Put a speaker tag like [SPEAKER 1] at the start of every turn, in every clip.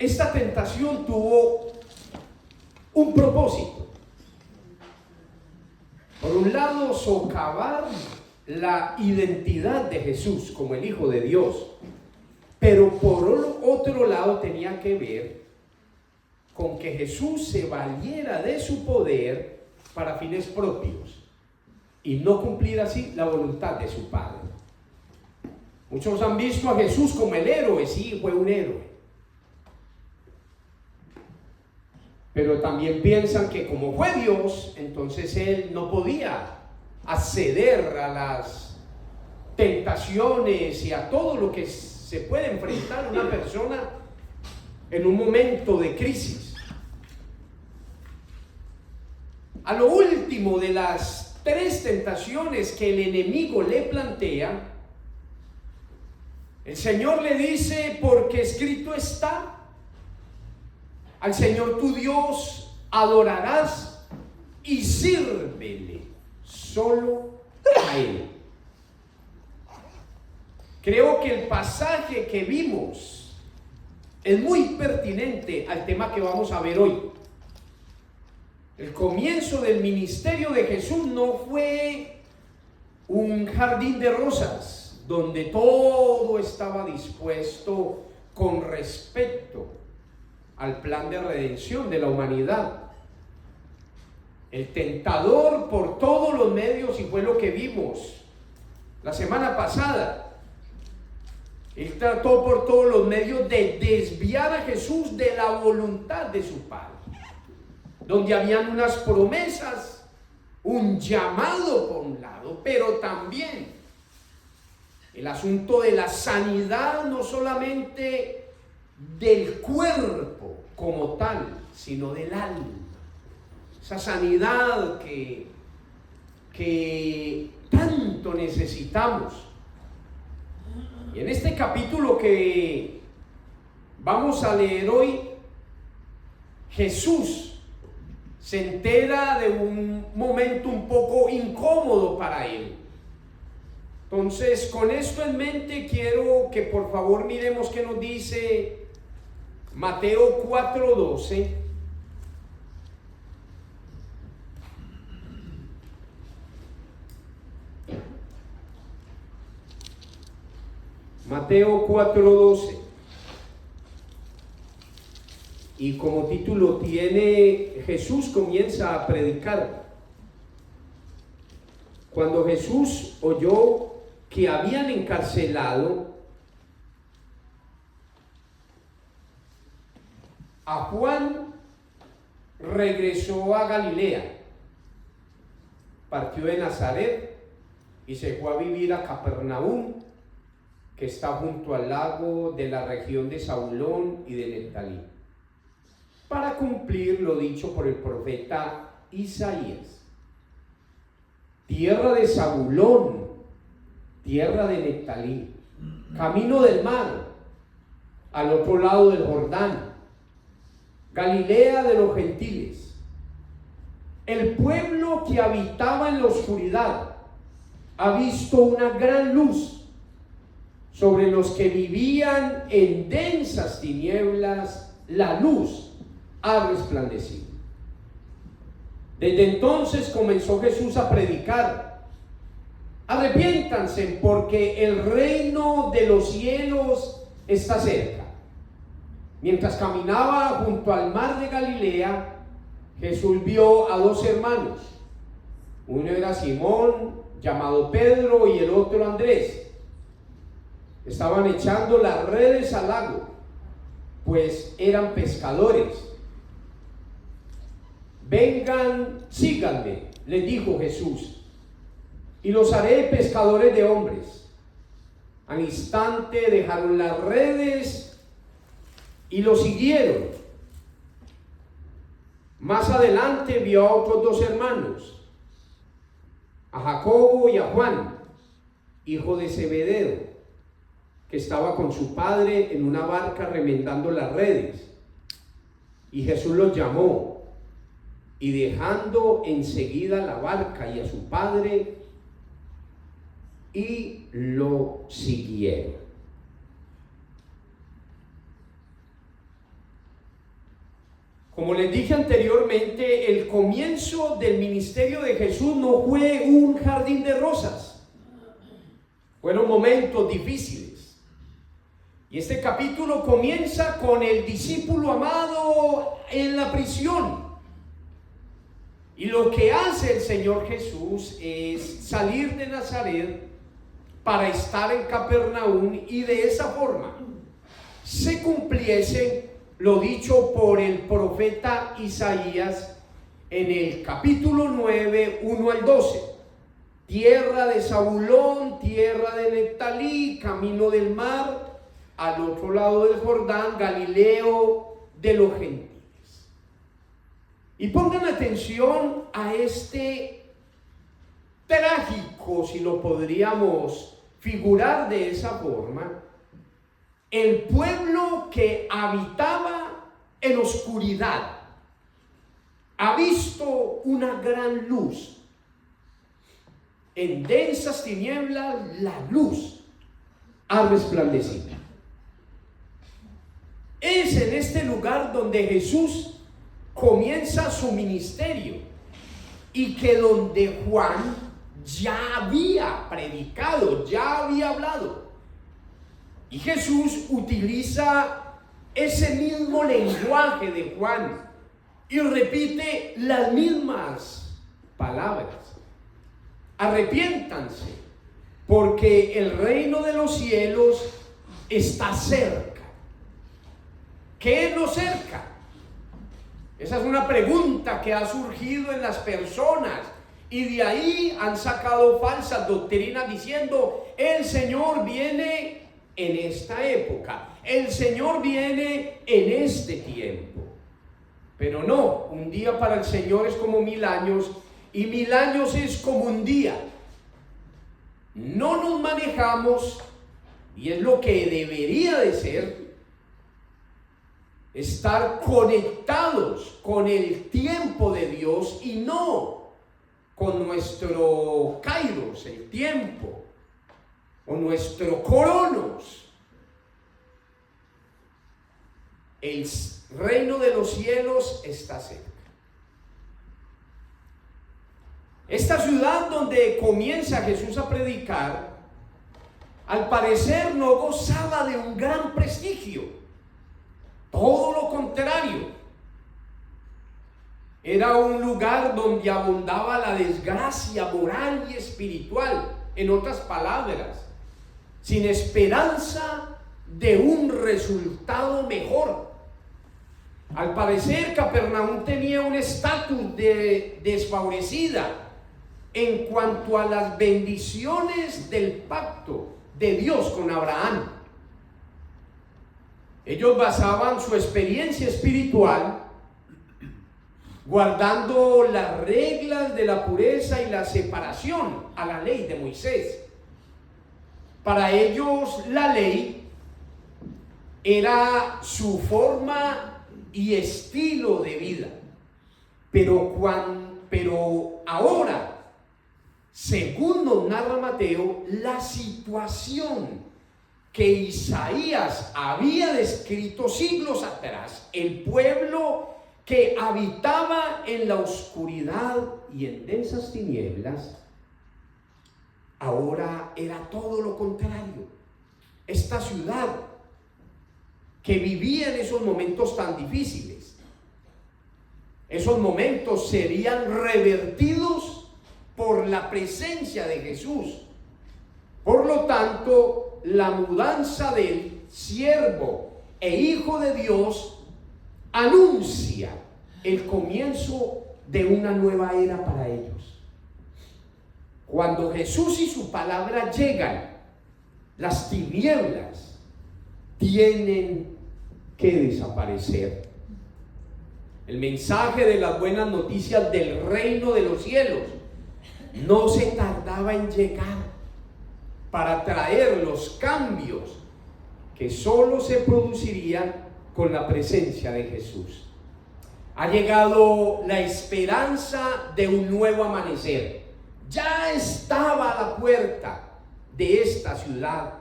[SPEAKER 1] esta tentación tuvo un propósito. Por un lado, socavar la identidad de Jesús como el Hijo de Dios, pero por otro lado tenía que ver con que Jesús se valiera de su poder para fines propios y no cumplir así la voluntad de su Padre. Muchos han visto a Jesús como el héroe, sí, fue un héroe. Pero también piensan que como fue Dios, entonces Él no podía acceder a las tentaciones y a todo lo que se puede enfrentar una persona en un momento de crisis. A lo último de las 3 tentaciones que el enemigo le plantea, el Señor le dice: porque escrito está, al Señor tu Dios adorarás y sírvele solo a Él. Creo que el pasaje que vimos es muy pertinente al tema que vamos a ver hoy. El comienzo del ministerio de Jesús no fue un jardín de rosas donde todo estaba dispuesto con respecto al plan de redención de la humanidad. El tentador por todos los medios, y fue lo que vimos la semana pasada, él trató por todos los medios de desviar a Jesús de la voluntad de su Padre, donde habían unas promesas, un llamado por un lado, pero también el asunto de la sanidad, no solamente del cuerpo como tal, sino del alma. Esa sanidad que tanto necesitamos. Y en este capítulo que vamos a leer hoy, Jesús se entera de un momento un poco incómodo para él. Entonces, con esto en mente, quiero que por favor miremos qué nos dice Mateo 4:12. Mateo 4:12. Y como título tiene: Jesús comienza a predicar. Cuando Jesús oyó que habían encarcelado a Juan, regresó a Galilea, partió de Nazaret y se fue a vivir a Capernaum, que está junto al lago de la región de Zabulón y de Neftalí, para cumplir lo dicho por el profeta Isaías. Tierra de Zabulón, tierra de Neftalí, camino del mar, al otro lado del Jordán, Galilea de los gentiles. El pueblo que habitaba en la oscuridad ha visto una gran luz. Sobre los que vivían en densas tinieblas, la luz ha resplandecido. Desde entonces comenzó Jesús a predicar: arrepiéntanse, porque el reino de los cielos está cerca. Mientras caminaba junto al mar de Galilea, Jesús vio a 2 hermanos. Uno era Simón, llamado Pedro, y el otro Andrés. Estaban echando las redes al lago, pues eran pescadores. Vengan, síganme, les dijo Jesús, y los haré pescadores de hombres. Al instante dejaron las redes y lo siguieron. Más adelante vio a otros 2 hermanos, a Jacobo y a Juan, hijo de Zebedeo, que estaba con su padre en una barca remendando las redes. Y Jesús los llamó, y dejando enseguida la barca y a su padre, y lo siguieron. Como les dije anteriormente, el comienzo del ministerio de Jesús no fue un jardín de rosas. Fueron momentos difíciles. Y este capítulo comienza con el discípulo amado en la prisión. Y lo que hace el Señor Jesús es salir de Nazaret para estar en Capernaum, y de esa forma se cumpliese lo dicho por el profeta Isaías en el capítulo 9, 1 al 12. Tierra de Zabulón, tierra de Neftalí, camino del mar, al otro lado del Jordán, Galileo de los gentiles. Y pongan atención a este trágico, si lo podríamos figurar de esa forma, el pueblo que habitaba en oscuridad ha visto una gran luz. En densas tinieblas la luz ha resplandecido. Es en este lugar donde Jesús comienza su ministerio, y que donde Juan ya había predicado, ya había hablado. Y Jesús utiliza ese mismo lenguaje de Juan y repite las mismas palabras. Arrepiéntanse, porque el reino de los cielos está cerca. ¿Qué es lo cerca? Esa es una pregunta que ha surgido en las personas, y de ahí han sacado falsas doctrinas diciendo: el Señor viene en esta época, el Señor viene en este tiempo. Pero no, un día para el Señor es como 1000 años, y 1000 años es como un día. No nos manejamos, y es lo que debería de ser, estar conectados con el tiempo de Dios y no con nuestro kairos, el tiempo, o nuestro cronos. El reino de los cielos está cerca. Esta ciudad donde comienza Jesús a predicar, al parecer no gozaba de un gran prestigio. Todo lo contrario. Era un lugar donde abundaba la desgracia moral y espiritual. En otras palabras, sin esperanza de un resultado mejor. Al parecer, Capernaum tenía un estatus desfavorecida en cuanto a las bendiciones del pacto de Dios con Abraham. Ellos basaban su experiencia espiritual guardando las reglas de la pureza y la separación a la ley de Moisés. Para ellos la ley era su forma y estilo de vida. Pero ahora, según nos narra Mateo, la situación que Isaías había descrito siglos atrás, el pueblo que habitaba en la oscuridad y en densas tinieblas, ahora era todo lo contrario. Esta ciudad que vivía en esos momentos tan difíciles, esos momentos serían revertidos por la presencia de Jesús. Por lo tanto, la mudanza del siervo e hijo de Dios anuncia el comienzo de una nueva era para ellos. Cuando Jesús y su palabra llegan, las tinieblas tienen que desaparecer. El mensaje de las buenas noticias del reino de los cielos no se tardaba en llegar para traer los cambios que solo se producirían con la presencia de Jesús. Ha llegado la esperanza de un nuevo amanecer. Ya estaba a la puerta de esta ciudad.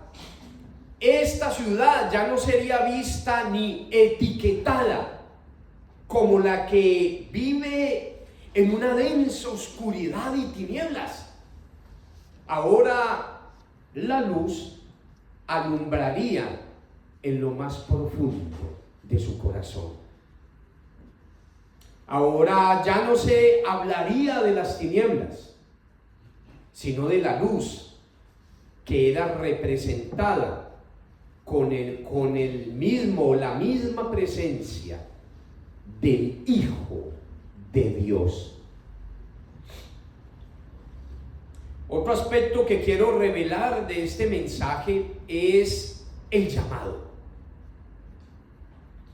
[SPEAKER 1] Esta ciudad ya no sería vista ni etiquetada como la que vive en una densa oscuridad y tinieblas. Ahora la luz alumbraría en lo más profundo de su corazón. Ahora ya no se hablaría de las tinieblas, sino de la luz que era representada con el mismo, la misma presencia del Hijo de Dios. Otro aspecto que quiero revelar de este mensaje es el llamado.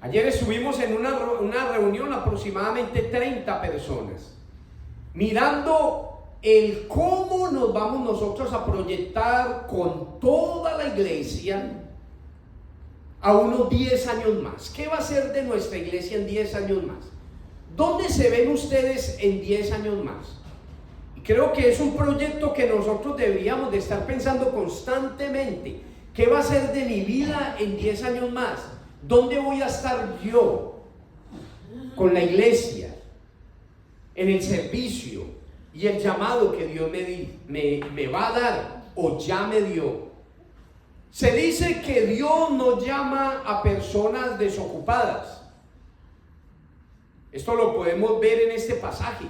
[SPEAKER 1] Ayer estuvimos en una reunión, aproximadamente 30 personas, mirando el cómo nos vamos nosotros a proyectar con toda la iglesia a unos 10 años más. ¿Qué va a ser de nuestra iglesia en 10 años más? ¿Dónde se ven ustedes en 10 años más? Y creo que es un proyecto que nosotros deberíamos de estar pensando constantemente. ¿Qué va a ser de mi vida en 10 años más? ¿Dónde voy a estar yo con la iglesia, en el servicio y el llamado que Dios me va a dar o ya me dio? Se dice que Dios no llama a personas desocupadas. Esto lo podemos ver en este pasaje.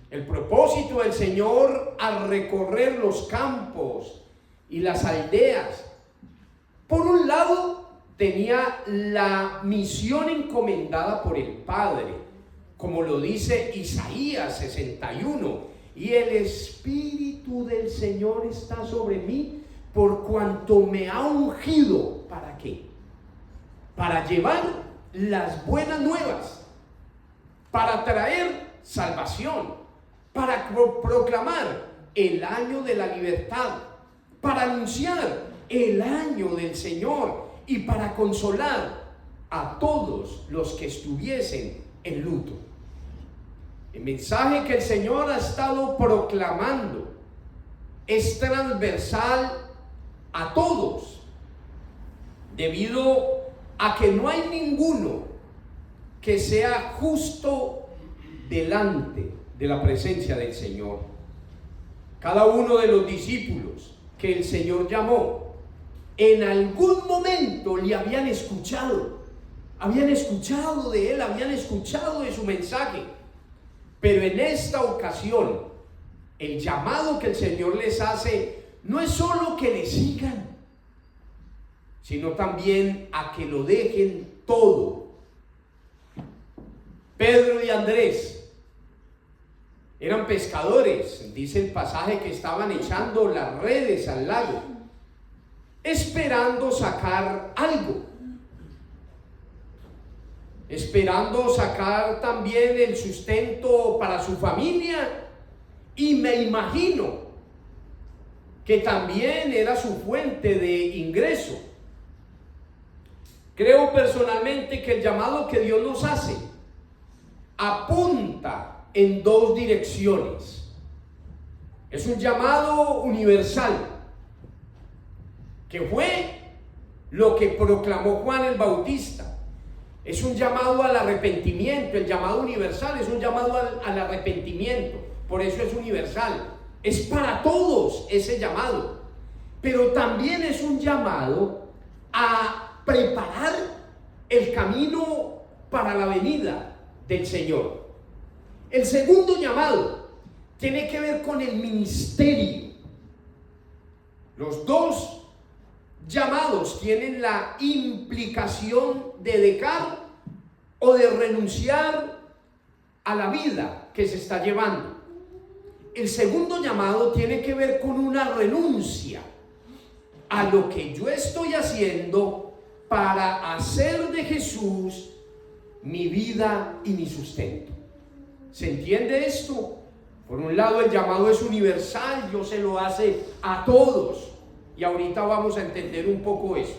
[SPEAKER 1] El propósito del Señor al recorrer los campos y las aldeas, por un lado, tenía la misión encomendada por el Padre, como lo dice Isaías 61, y el Espíritu del Señor está sobre mí, por cuanto me ha ungido. ¿Para qué? Para llevar las buenas nuevas, para traer salvación, para proclamar el año de la libertad, para anunciar el año del Señor y para consolar a todos los que estuviesen en luto. El mensaje que el Señor ha estado proclamando es transversal a todos, debido a que no hay ninguno que sea justo delante de la presencia del Señor. Cada uno de los discípulos que el Señor llamó, en algún momento le habían escuchado de Él, habían escuchado de su mensaje, pero en esta ocasión, el llamado que el Señor les hace no es solo que le sigan, sino también a que lo dejen todo. Pedro y Andrés eran pescadores, dice el pasaje que estaban echando las redes al lago, esperando sacar algo, esperando sacar también el sustento para su familia, y me imagino que también era su fuente de ingreso. Creo personalmente que el llamado que Dios nos hace apunta en dos direcciones. Es un llamado universal, que fue lo que proclamó Juan el Bautista. Es un llamado al arrepentimiento. El llamado universal es un llamado al arrepentimiento, por eso es universal. Es para todos ese llamado, pero también es un llamado a preparar el camino para la venida del Señor. El segundo llamado tiene que ver con el ministerio. Los dos llamados tienen la implicación de dejar o de renunciar a la vida que se está llevando. El segundo llamado tiene que ver con una renuncia a lo que yo estoy haciendo para hacer de Jesús mi vida y mi sustento. ¿Se entiende esto? Por un lado, el llamado es universal, Dios se lo hace a todos, y ahorita vamos a entender un poco eso.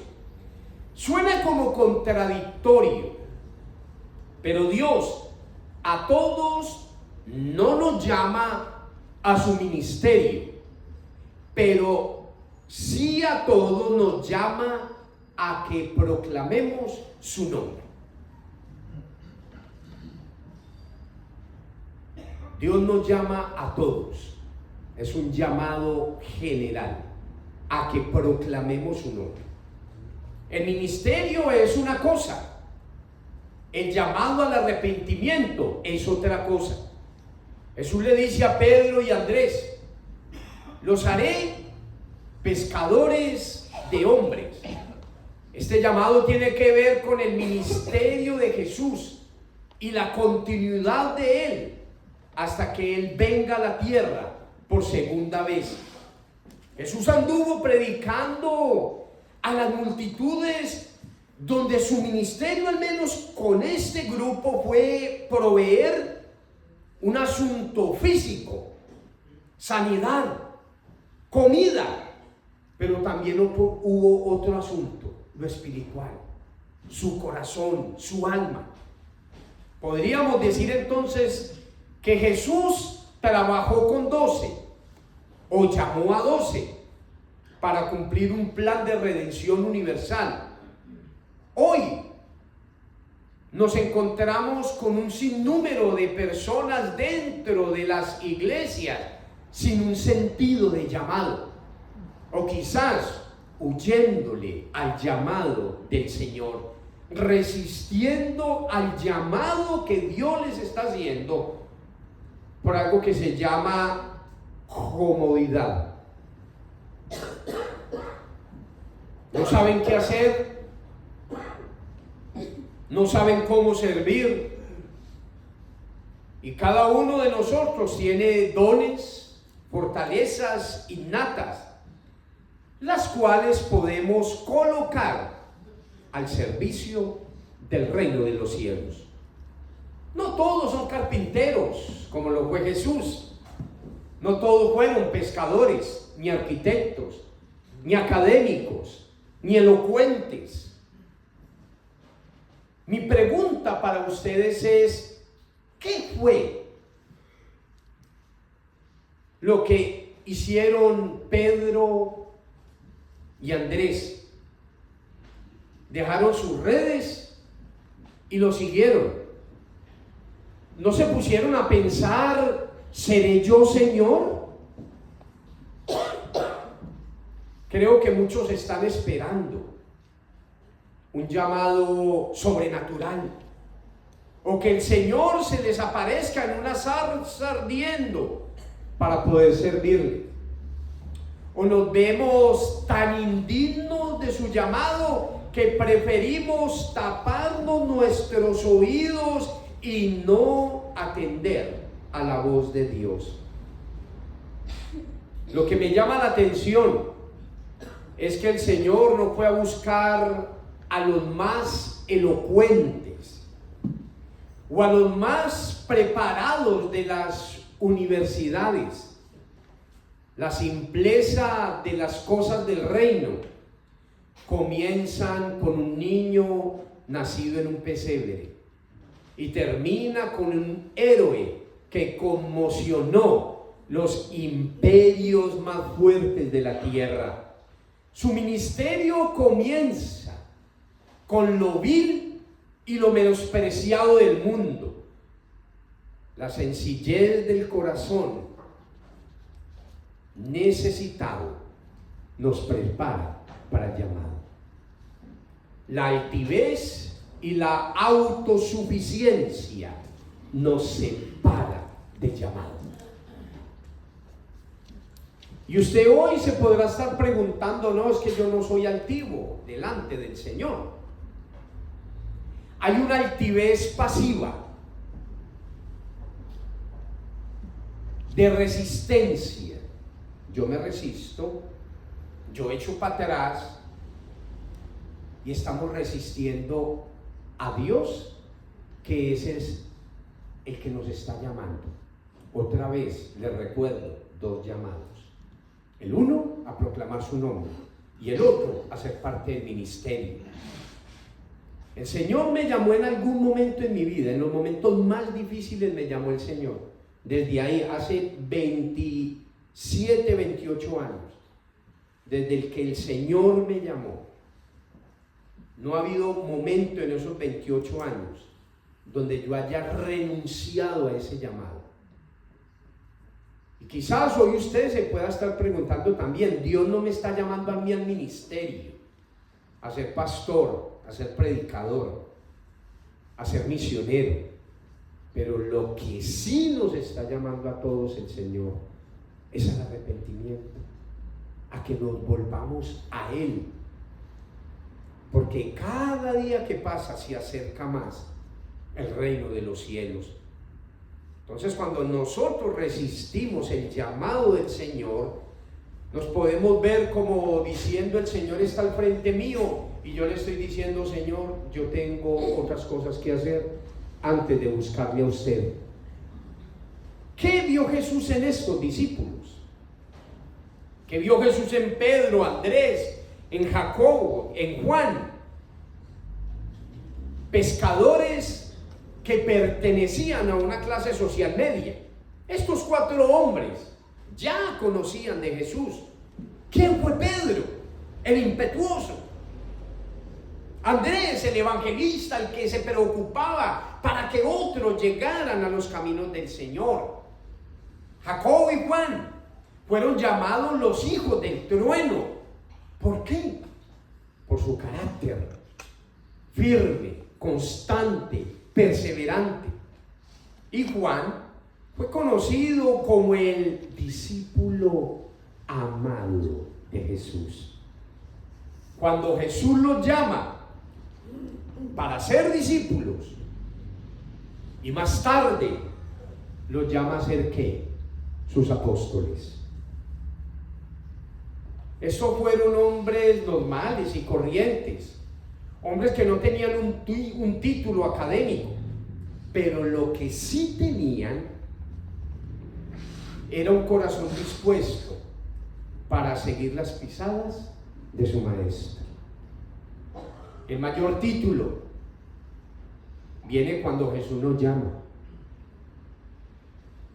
[SPEAKER 1] Suena como contradictorio, pero Dios a todos no nos llama a su ministerio, pero sí a todos nos llama a que proclamemos su nombre. Dios nos llama a todos. Es un llamado general a que proclamemos su nombre. El ministerio es una cosa. El llamado al arrepentimiento es otra cosa. Jesús le dice a Pedro y a Andrés: los haré pescadores de hombres. Este llamado tiene que ver con el ministerio de Jesús y la continuidad de Él hasta que Él venga a la tierra por segunda vez. Jesús anduvo predicando a las multitudes, donde su ministerio, al menos con este grupo, fue proveer un asunto físico, sanidad, comida, pero también hubo otro asunto, lo espiritual, su corazón, su alma. Podríamos decir entonces que Jesús trabajó con 12 o llamó a 12 para cumplir un plan de redención universal. Hoy nos encontramos con un sinnúmero de personas dentro de las iglesias sin un sentido de llamado, o quizás huyéndole al llamado del Señor, resistiendo al llamado que Dios les está haciendo por algo que se llama comodidad. No saben qué hacer, no saben cómo servir, y cada uno de nosotros tiene dones, fortalezas innatas, las cuales podemos colocar al servicio del reino de los cielos. No todos son carpinteros, como lo fue Jesús. No todos fueron pescadores, ni arquitectos, ni académicos, ni elocuentes. Mi pregunta para ustedes es: ¿qué fue lo que hicieron Pedro y Andrés? Dejaron sus redes y lo siguieron. No se pusieron a pensar: ¿seré yo, Señor? Creo que muchos están esperando un llamado sobrenatural, o que el Señor se les aparezca en una zarza ardiendo para poder servirle. O nos vemos tan indignos de su llamado que preferimos taparnos nuestros oídos y no atender a la voz de Dios. Lo que me llama la atención es que el Señor no fue a buscar a los más elocuentes o a los más preparados de las universidades. La simpleza de las cosas del reino comienzan con un niño nacido en un pesebre y termina con un héroe que conmocionó los imperios más fuertes de la tierra. Su ministerio comienza con lo vil y lo menospreciado del mundo. La sencillez del corazón necesitado nos prepara para el llamado. La altivez y la autosuficiencia nos separa del llamado. Y usted hoy se podrá estar preguntando: no, es que yo no soy altivo delante del Señor. Hay una altivez pasiva, de resistencia. Yo me resisto, yo echo para atrás, y estamos resistiendo a Dios, que ese es el que nos está llamando. Otra vez les recuerdo 2 llamados: el uno a proclamar su nombre y el otro a ser parte del ministerio. El Señor me llamó en algún momento en mi vida, en los momentos más difíciles me llamó el Señor. Desde ahí, hace 27, 28 años, desde el que el Señor me llamó, no ha habido momento en esos 28 años donde yo haya renunciado a ese llamado. quizás hoy usted se pueda estar preguntando también, Dios no me está llamando a mí al ministerio, a ser pastor, a ser predicador, a ser misionero. Pero lo que sí nos está llamando a todos el Señor es al arrepentimiento, a que nos volvamos a Él. Porque cada día que pasa se acerca más el reino de los cielos. Entonces, cuando nosotros resistimos el llamado del Señor, nos podemos ver como diciendo: el Señor está al frente mío, y yo le estoy diciendo: Señor, yo tengo otras cosas que hacer antes de buscarle a usted. ¿Qué vio Jesús en estos discípulos? ¿Qué vio Jesús en Pedro, Andrés, en Jacobo, en Juan? Pescadores que pertenecían a una clase social media. Estos 4 hombres ya conocían de Jesús. ¿Quién fue Pedro? El impetuoso. Andrés, el evangelista, el que se preocupaba para que otros llegaran a los caminos del Señor. Jacobo y Juan fueron llamados los hijos del trueno. ¿Por qué? Por su carácter firme, constante, perseverante. Y Juan fue conocido como el discípulo amado de Jesús. Cuando Jesús los llama para ser discípulos, y más tarde los llama a ser ¿qué? Sus apóstoles. Estos fueron hombres normales y corrientes, hombres que no tenían un título académico, pero lo que sí tenían era un corazón dispuesto para seguir las pisadas de su maestro. El mayor título viene cuando Jesús nos llama.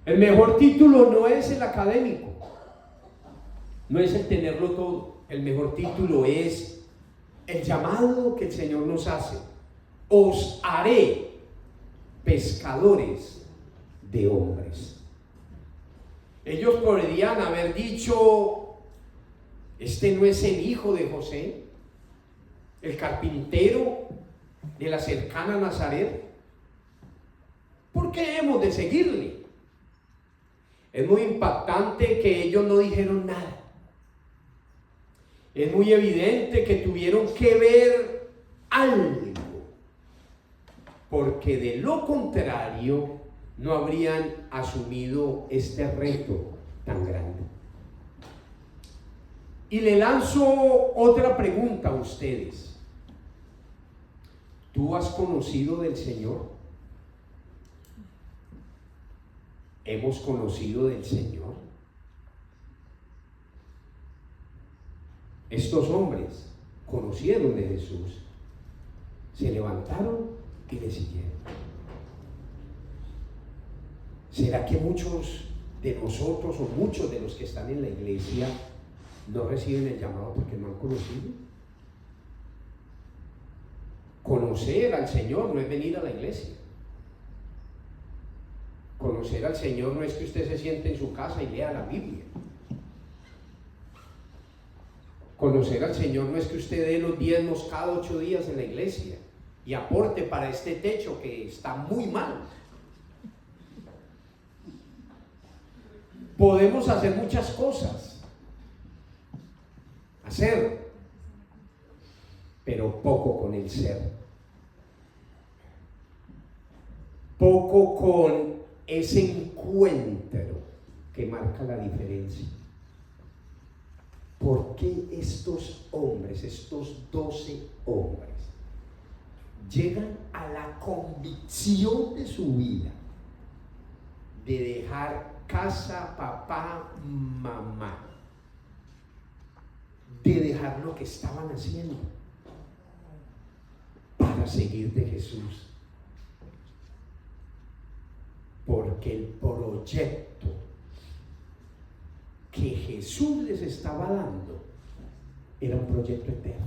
[SPEAKER 1] El mejor título no es el académico, no es el tenerlo todo. El mejor título es el llamado que el Señor nos hace: os haré pescadores de hombres. Ellos podrían haber dicho: este no es el hijo de José, el carpintero de la cercana Nazaret. ¿Por qué hemos de seguirle? Es muy impactante que ellos no dijeron nada. Es muy evidente que tuvieron que ver algo, porque de lo contrario no habrían asumido este reto tan grande. Y le lanzo otra pregunta a ustedes. ¿Tú has conocido del Señor? ¿Hemos conocido del Señor? Estos hombres conocieron de Jesús, se levantaron y le siguieron. ¿Será que muchos de nosotros o muchos de los que están en la iglesia no reciben el llamado porque no han conocido? Conocer al Señor no es venir a la iglesia. Conocer al Señor no es que usted se siente en su casa y lea la Biblia. Conocer al Señor no es que usted dé los diezmos cada 8 días en la iglesia y aporte para este techo que está muy mal. Podemos hacer muchas cosas, pero poco con el ser, poco con ese encuentro que marca la diferencia. ¿Por qué estos hombres, estos 12 hombres, llegan a la convicción de su vida de dejar casa, papá, mamá, de dejar lo que estaban haciendo para seguir de Jesús? Porque el proyecto que Jesús les estaba dando era un proyecto eterno,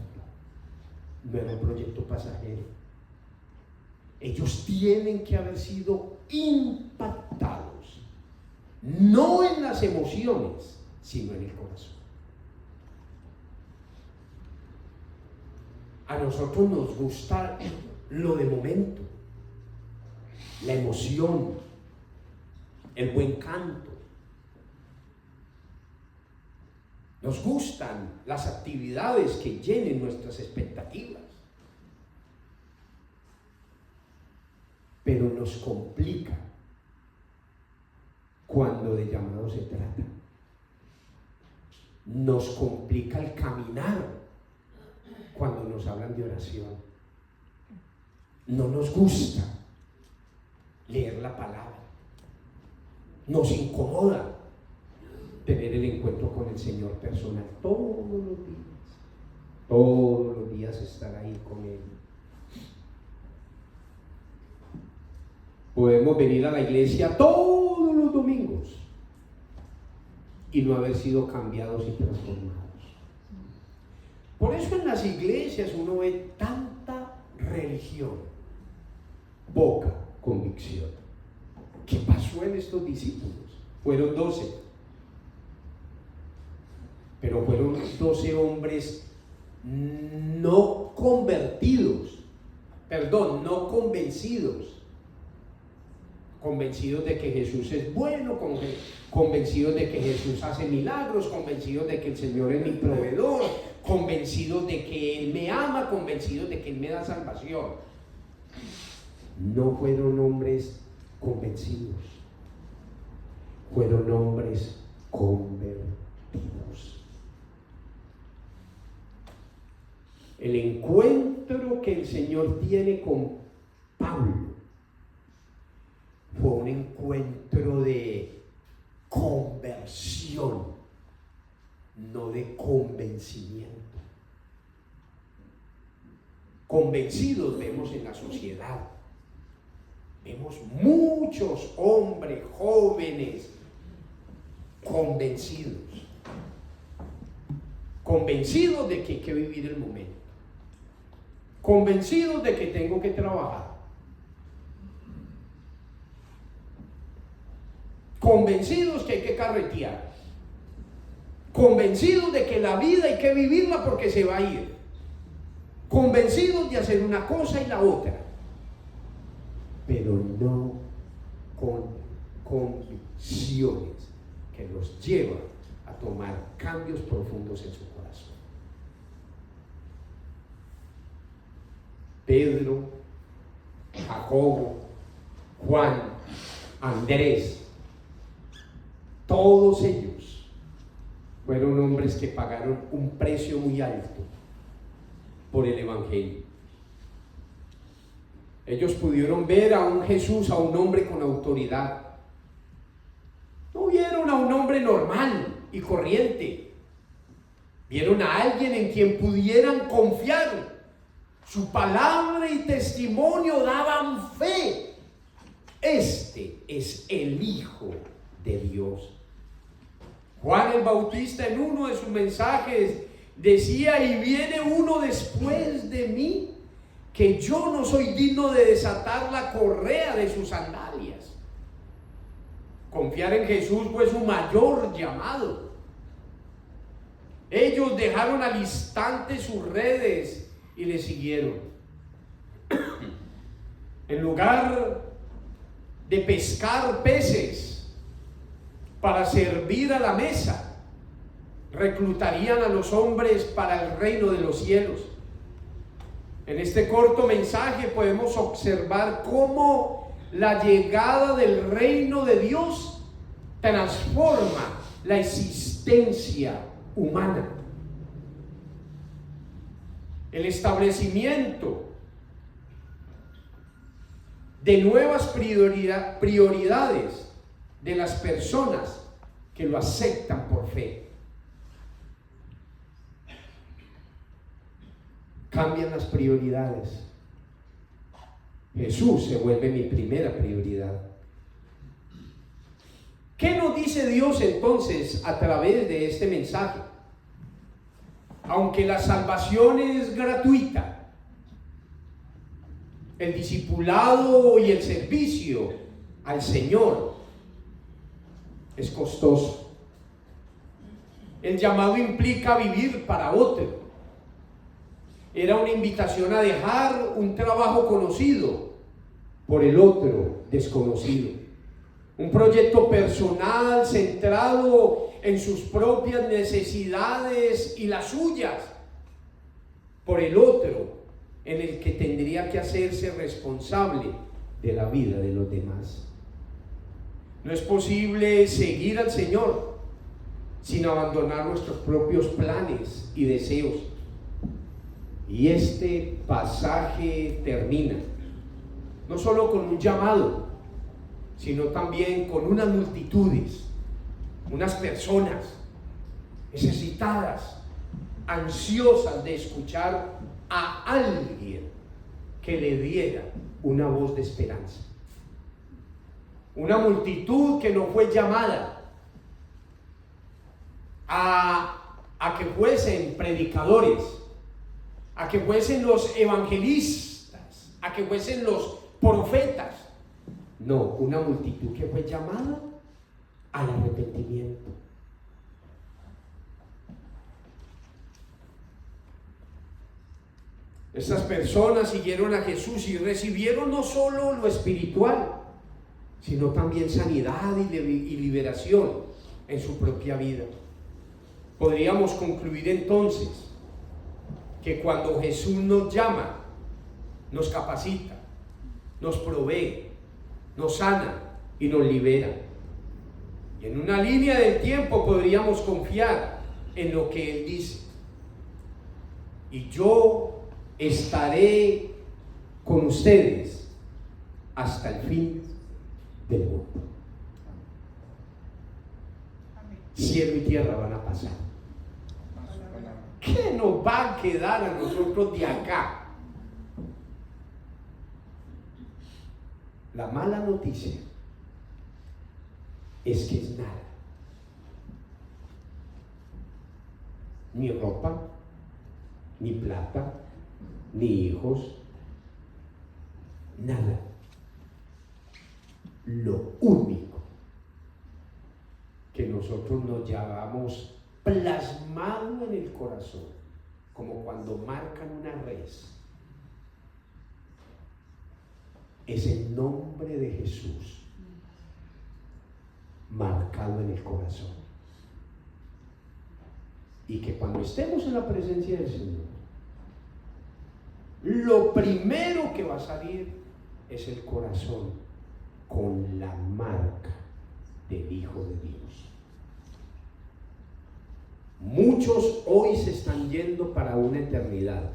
[SPEAKER 1] no era un proyecto pasajero. Ellos tienen que haber sido impactados no en las emociones, sino en el corazón. A nosotros nos gusta lo de momento, la emoción, el buen canto. Nos gustan las actividades que llenen nuestras expectativas. Pero nos complica cuando de llamado se trata. Nos complica el caminar cuando nos hablan de oración. No nos gusta leer la palabra. Nos incomoda tener el encuentro con el Señor personal todos los días. Todos los días estar ahí con Él. Podemos venir a la iglesia todos los domingos y no haber sido cambiados y transformados. Por eso en las iglesias uno ve tanta religión, poca convicción. ¿Qué pasó en estos discípulos? Fueron 12, pero fueron 12 hombres no convertidos, no convencidos. Convencidos de que Jesús es bueno, convencidos de que Jesús hace milagros, convencidos de que el Señor es mi proveedor, convencidos de que Él me ama, convencidos de que Él me da salvación. No fueron hombres convencidos, fueron hombres convertidos. El encuentro que el Señor tiene con Pablo fue un encuentro de conversión, no de convencimiento. Convencidos vemos en la sociedad. Vemos muchos hombres jóvenes convencidos. Convencidos de que hay que vivir el momento. Convencidos de que tengo que trabajar. Convencidos que hay que carretear, convencidos de que la vida hay que vivirla porque se va a ir, convencidos de hacer una cosa y la otra, pero no con convicciones que los llevan a tomar cambios profundos en su corazón. Pedro, Jacobo, Juan, Andrés, todos ellos fueron hombres que pagaron un precio muy alto por el Evangelio. Ellos pudieron ver a un Jesús, a un hombre con autoridad. No vieron a un hombre normal y corriente. Vieron a alguien en quien pudieran confiar. Su palabra y testimonio daban fe. Este es el Hijo de Dios. Juan el Bautista en uno de sus mensajes decía: y viene uno después de mí, que yo no soy digno de desatar la correa de sus sandalias. Confiar en Jesús fue su mayor llamado. Ellos dejaron al instante sus redes y le siguieron. En lugar de pescar peces para servir a la mesa, reclutarían a los hombres para el reino de los cielos. En este corto mensaje podemos observar cómo la llegada del reino de Dios transforma la existencia humana. El establecimiento de nuevas prioridades de las personas que lo aceptan por fe. Cambian las prioridades. Jesús se vuelve mi primera prioridad. ¿Qué nos dice Dios entonces a través de este mensaje? Aunque la salvación es gratuita, el discipulado y el servicio al Señor es costoso. El llamado implica vivir para otro. Era una invitación a dejar un trabajo conocido por el otro desconocido. Un proyecto personal centrado en sus propias necesidades y las suyas por el otro, en el que tendría que hacerse responsable de la vida de los demás. No es posible seguir al Señor sin abandonar nuestros propios planes y deseos. Y este pasaje termina no solo con un llamado, sino también con unas multitudes, unas personas necesitadas, ansiosas de escuchar a alguien que le diera una voz de esperanza. Una multitud que no fue llamada a que fuesen predicadores, a que fuesen los evangelistas, a que fuesen los profetas. No, una multitud que fue llamada al arrepentimiento. Estas personas siguieron a Jesús y recibieron no solo lo espiritual, sino también sanidad y liberación en su propia vida. Podríamos concluir entonces que cuando Jesús nos llama, nos capacita, nos provee, nos sana y nos libera. Y en una línea del tiempo podríamos confiar en lo que Él dice. Y yo estaré con ustedes hasta el fin del mundo. Cielo y tierra van a pasar. ¿Qué nos va a quedar a nosotros de acá? La mala noticia es que es nada. Ni ropa, ni plata, ni hijos, nada. Lo único que nosotros nos llevamos plasmado en el corazón, como cuando marcan una res, es el nombre de Jesús marcado en el corazón. Y que cuando estemos en la presencia del Señor, lo primero que va a salir es el corazón con la marca del Hijo de Dios. Muchos hoy se están yendo para una eternidad.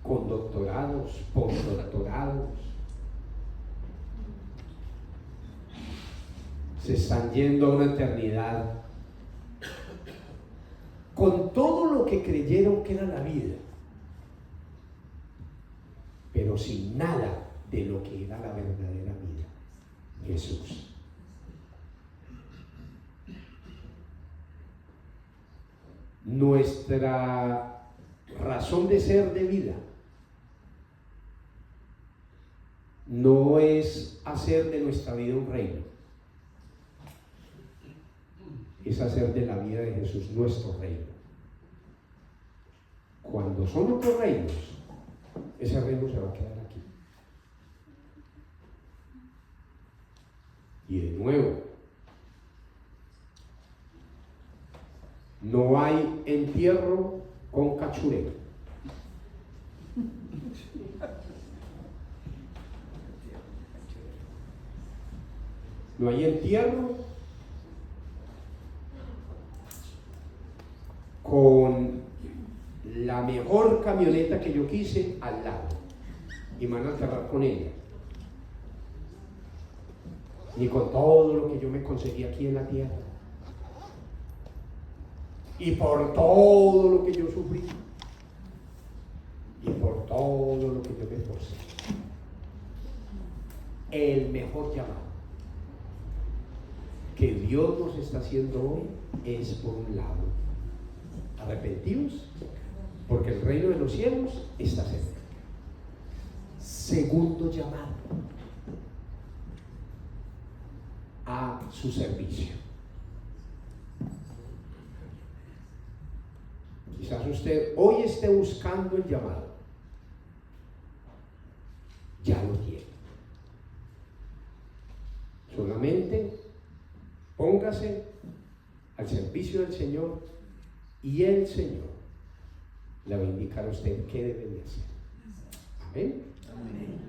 [SPEAKER 1] Con doctorados, postdoctorados. Se están yendo a una eternidad con todo lo que creyeron que era la vida, pero sin nada de lo que era la verdadera vida, Jesús. Nuestra razón de ser de vida no es hacer de nuestra vida un reino, es hacer de la vida de Jesús nuestro reino. Cuando son otros reinos, ese reino se va a quedar aquí. Y de nuevo, no hay entierro con cachureo. No hay entierro con la mejor camioneta que yo quise al lado y me van a enterrar con ella, ni con todo lo que yo me conseguí aquí en la tierra y por todo lo que yo sufrí y por todo lo que yo me esforcé. El mejor llamado que Dios nos está haciendo hoy es, por un lado, arrepentidos, porque el reino de los cielos está cerca. Segundo llamado, a su servicio. Quizás usted hoy esté buscando el llamado. Ya lo tiene. Solamente póngase al servicio del Señor y el Señor le va a indicar a usted qué debe de hacer. Amén.
[SPEAKER 2] Amén.